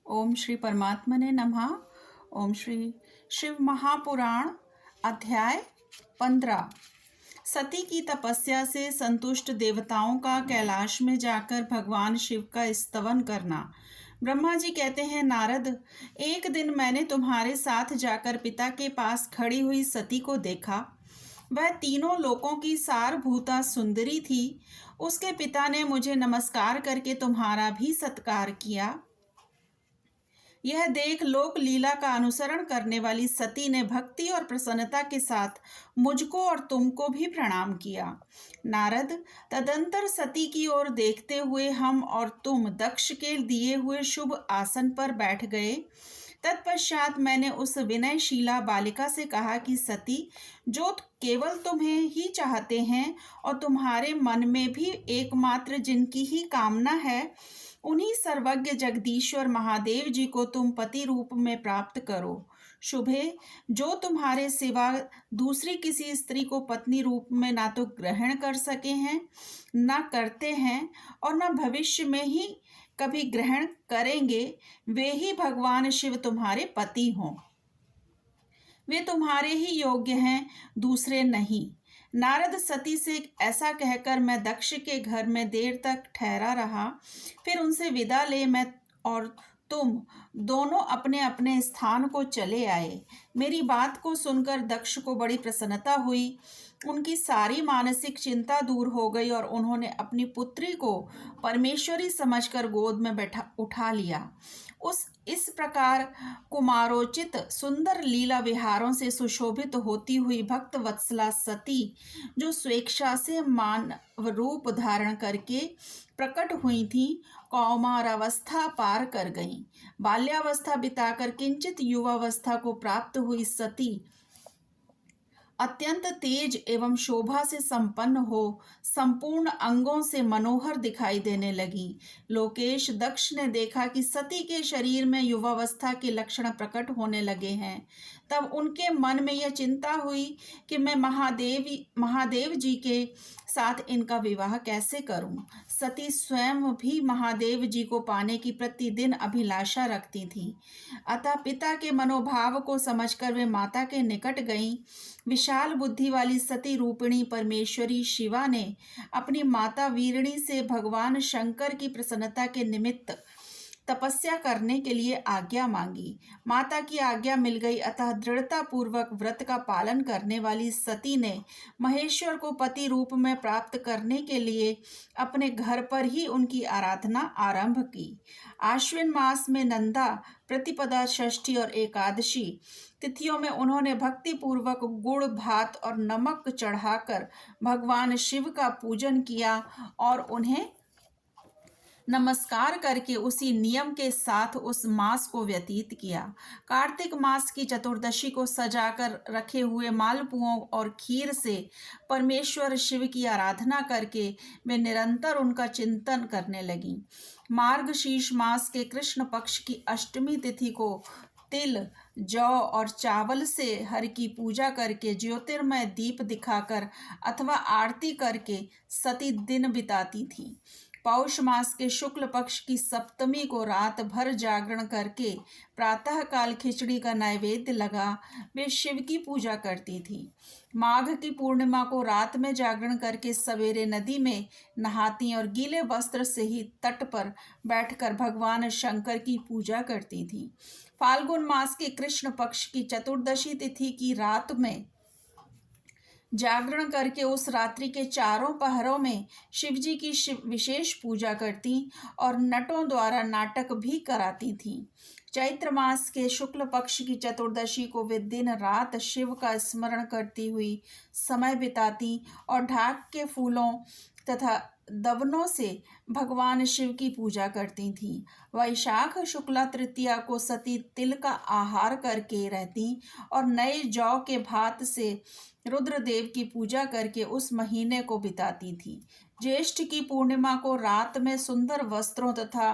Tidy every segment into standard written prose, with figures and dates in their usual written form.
ओम श्री परमात्मने नमः। ओम श्री शिव महापुराण अध्याय 15। सती की तपस्या से संतुष्ट देवताओं का कैलाश में जाकर भगवान शिव का स्तवन करना। ब्रह्मा जी कहते हैं, नारद, एक दिन मैंने तुम्हारे साथ जाकर पिता के पास खड़ी हुई सती को देखा। वह तीनों लोकों की सारभूता सुंदरी थी। उसके पिता ने मुझे नमस्कार करके तुम्हारा भी सत्कार किया। यह देख लोक लीला का अनुसरण करने वाली सती ने भक्ति और प्रसन्नता के साथ मुझको और तुमको भी प्रणाम किया। नारद, तदंतर सती की ओर देखते हुए हम और तुम दक्ष के दिए हुए शुभ आसन पर बैठ गए। तत्पश्चात मैंने उस विनयशीला बालिका से कहा कि सती, जो केवल तुम्हें ही चाहते हैं और तुम्हारे मन में भी एकमात्र जिनकी ही कामना है, उन्हीं सर्वज्ञ जगदीश्वर महादेव जी को तुम पति रूप में प्राप्त करो। शुभे, जो तुम्हारे सिवा दूसरी किसी स्त्री को पत्नी रूप में ना तो ग्रहण कर सके हैं, ना करते हैं और न भविष्य में ही कभी ग्रहण करेंगे, वे ही भगवान शिव तुम्हारे पति हों। वे तुम्हारे ही योग्य हैं, दूसरे नहीं। नारद, सती से ऐसा कहकर मैं दक्ष के घर में देर तक ठहरा रहा। फिर उनसे विदा ले मैं और तुम दोनों अपने अपने स्थान को चले आए। मेरी बात को सुनकर दक्ष को बड़ी प्रसन्नता हुई। उनकी सारी मानसिक चिंता दूर हो गई और उन्होंने अपनी पुत्री को परमेश्वरी समझकर गोद में उठा लिया। इस प्रकार कुमारोचित सुंदर लीला विहारों से सुशोभित होती हुई भक्त वत्सला सती, जो स्वेच्छा से मानव रूप धारण करके प्रकट हुई थी, कौमारावस्था पार कर गईं। बाल्यावस्था बिताकर किंचित युवावस्था को प्राप्त हुई सती अत्यंत तेज एवं शोभा से संपन्न हो संपूर्ण अंगों से मनोहर दिखाई देने लगी। लोकेश दक्ष ने देखा कि सती के शरीर में युवावस्था के लक्षण प्रकट होने लगे हैं। तब उनके मन में यह चिंता हुई कि मैं महादेव जी के साथ इनका विवाह कैसे करूं। सती स्वयं भी महादेव जी को पाने की प्रतिदिन अभिलाषा रखती थी। अतः पिता के मनोभाव को समझकर वे माता के निकट गईं। विशाल बुद्धि वाली सती रूपिणी परमेश्वरी शिवा ने अपनी माता वीरणी से भगवान शंकर की प्रसन्नता के निमित्त तपस्या करने के लिए आज्ञा मांगी। माता की आज्ञा मिल गई, अतः दृढ़ता पूर्वक व्रत का पालन करने वाली सती ने महेश्वर को पति रूप में प्राप्त करने के लिए अपने घर पर ही उनकी आराधना आरंभ की। आश्विन मास में नंदा, प्रतिपदा, षष्ठी और एकादशी तिथियों में उन्होंने भक्ति पूर्वक गुड़, भात और नमक चढ़ाकर भगवान शिव का पूजन किया और उन्हें नमस्कार करके उसी नियम के साथ उस मास को व्यतीत किया। कार्तिक मास की चतुर्दशी को सजाकर रखे हुए मालपुओं और खीर से परमेश्वर शिव की आराधना करके वे निरंतर उनका चिंतन करने लगी। मार्गशीर्ष मास के कृष्ण पक्ष की अष्टमी तिथि को तिल, जौ और चावल से हर की पूजा करके ज्योतिर्मय दीप दिखाकर अथवा आरती करके सती दिन बिताती थी। पौष मास के शुक्ल पक्ष की सप्तमी को रात भर जागरण करके प्रातः काल खिचड़ी का नैवेद्य लगा वे शिव की पूजा करती थी। माघ की पूर्णिमा को रात में जागरण करके सवेरे नदी में नहाती और गीले वस्त्र से ही तट पर बैठकर भगवान शंकर की पूजा करती थी। फाल्गुन मास के कृष्ण पक्ष की चतुर्दशी तिथि की रात में जागरण करके उस रात्रि के चारों पहरों में शिवजी की विशेष पूजा करती और नटों द्वारा नाटक भी कराती थीं। चैत्र मास के शुक्ल पक्ष की चतुर्दशी को वे दिन रात शिव का स्मरण करती हुई समय बिताती और ढाक के फूलों तथा दवनों से भगवान शिव की पूजा करती थीं। वैशाख शुक्ला तृतीया को सती तिल का आहार करके रहती और नए जौ के भात से रुद्रदेव की पूजा करके उस महीने को बिताती थी। ज्येष्ठ की पूर्णिमा को रात में सुंदर वस्त्रों तथा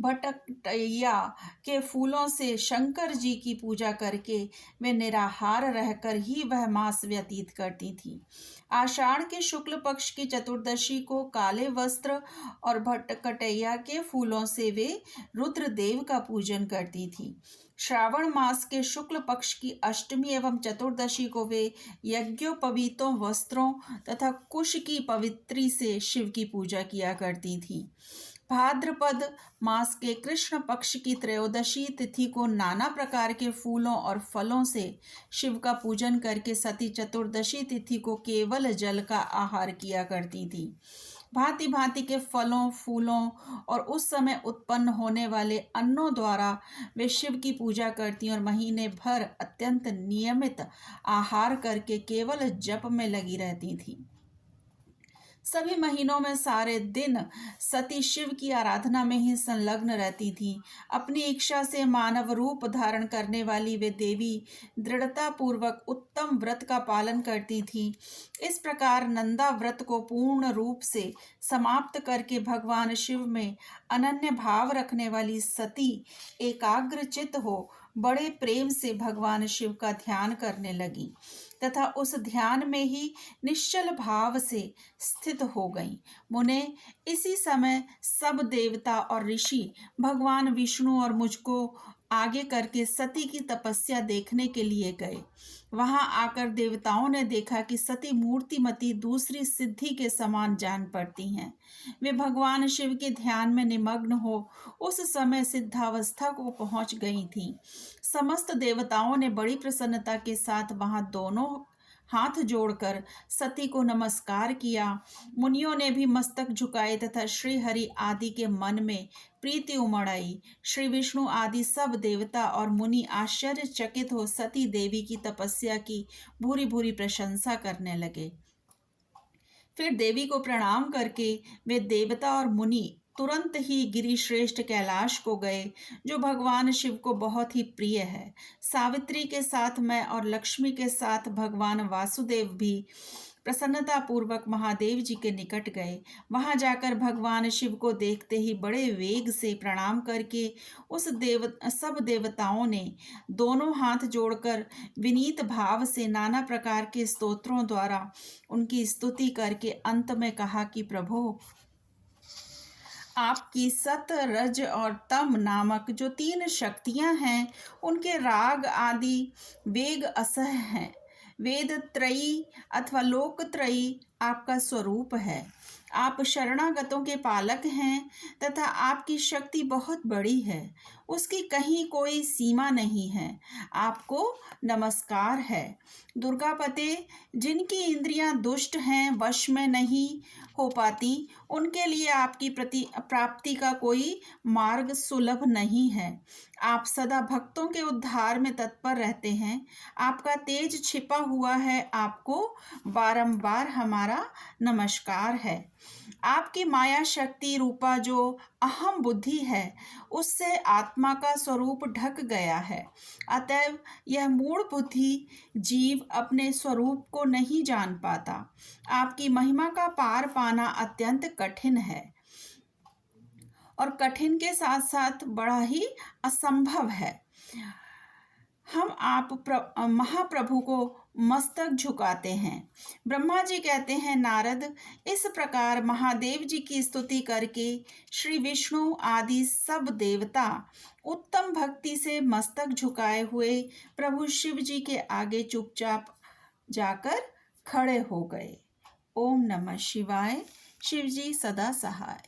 भटकटैया के फूलों से शंकर जी की पूजा करके वे निराहार रहकर ही वह मास व्यतीत करती थी। आषाढ़ के शुक्ल पक्ष की चतुर्दशी को काले वस्त्र और भटकटैया के फूलों से वे रुद्रदेव का पूजन करती थी। श्रावण मास के शुक्ल पक्ष की अष्टमी एवं चतुर्दशी को वे यज्ञोपवीतों वस्त्रों तथा कुश की पवित्री से शिव की पूजा किया करती थी। भाद्रपद मास के कृष्ण पक्ष की त्रयोदशी तिथि को नाना प्रकार के फूलों और फलों से शिव का पूजन करके सती चतुर्दशी तिथि को केवल जल का आहार किया करती थी। भांति भांति के फलों, फूलों और उस समय उत्पन्न होने वाले अन्नों द्वारा वे शिव की पूजा करती और महीने भर अत्यंत नियमित आहार करके केवल जप में लगी रहती थी। सभी महीनों में सारे दिन सती शिव की आराधना में ही संलग्न रहती थी। अपनी इच्छा से मानव रूप धारण करने वाली वे देवी दृढ़ता पूर्वक उत्तम व्रत का पालन करती थी। इस प्रकार नंदा व्रत को पूर्ण रूप से समाप्त करके भगवान शिव में अनन्य भाव रखने वाली सती एकाग्रचित हो बड़े प्रेम से भगवान शिव का ध्यान करने लगी तथा उस ध्यान में ही निश्चल भाव से स्थित हो गई। मुने, इसी समय सब देवता और ऋषि भगवान विष्णु और मुझको आगे करके सती की तपस्या देखने के लिए गए। वहां आकर देवताओं ने देखा कि सती मूर्तिमती दूसरी सिद्धि के समान जान पड़ती हैं। वे भगवान शिव के ध्यान में निमग्न हो उस समय सिद्धावस्था को पहुंच गई थीं। समस्त देवताओं ने बड़ी प्रसन्नता के साथ वहां दोनों हाथ जोड़कर सती को नमस्कार किया। मुनियों ने भी मस्तक झुकाए तथा श्री हरि आदि के मन में प्रीति उमड़ आई। श्री विष्णु आदि सब देवता और मुनि आश्चर्यचकित हो सती देवी की तपस्या की भूरी भूरी प्रशंसा करने लगे। फिर देवी को प्रणाम करके वे देवता और मुनि तुरंत ही गिरिश्रेष्ठ कैलाश को गए, जो भगवान शिव को बहुत ही प्रिय है। सावित्री के साथ मैं और लक्ष्मी के साथ भगवान वासुदेव भी प्रसन्नता पूर्वक महादेव जी के निकट गए। वहां जाकर भगवान शिव को देखते ही बड़े वेग से प्रणाम करके सब देवताओं ने दोनों हाथ जोड़कर विनीत भाव से नाना प्रकार के स्तोत्रों द्वारा उनकी स्तुति करके अंत में कहा कि प्रभु, आपकी सत, रज और तम नामक जो 3 शक्तियां हैं, उनके राग आदि वेग असह हैं। वेद त्रयी अथवा लोक त्रयी आपका स्वरूप है। आप शरणागतों के पालक हैं तथा आपकी शक्ति बहुत बड़ी है, उसकी कहीं कोई सीमा नहीं है। आपको नमस्कार है। दुर्गापते, जिनकी इंद्रियां दुष्ट हैं, वश में नहीं हो पाती, उनके लिए आपकी प्राप्ति का कोई मार्ग सुलभ नहीं है। आप सदा भक्तों के उद्धार में तत्पर रहते हैं। आपका तेज छिपा हुआ है। आपको बारंबार हमारा नमस्कार है। आपकी माया शक्ति रूपा जो अहम बुद्धि है, उससे आत्मा का स्वरूप ढक गया है। अतएव यह मूढ़ बुद्धि जीव अपने स्वरूप को नहीं जान पाता। आपकी महिमा का पार पाना अत्यंत कठिन है और कठिन के साथ साथ बड़ा ही असंभव है। हम आप महाप्रभु को मस्तक झुकाते हैं। ब्रह्मा जी कहते हैं, नारद, इस प्रकार महादेव जी की स्तुति करके श्री विष्णु आदि सब देवता उत्तम भक्ति से मस्तक झुकाए हुए प्रभु शिव जी के आगे चुपचाप जाकर खड़े हो गए। ओम नमः शिवाय। शिव जी सदा सहाय।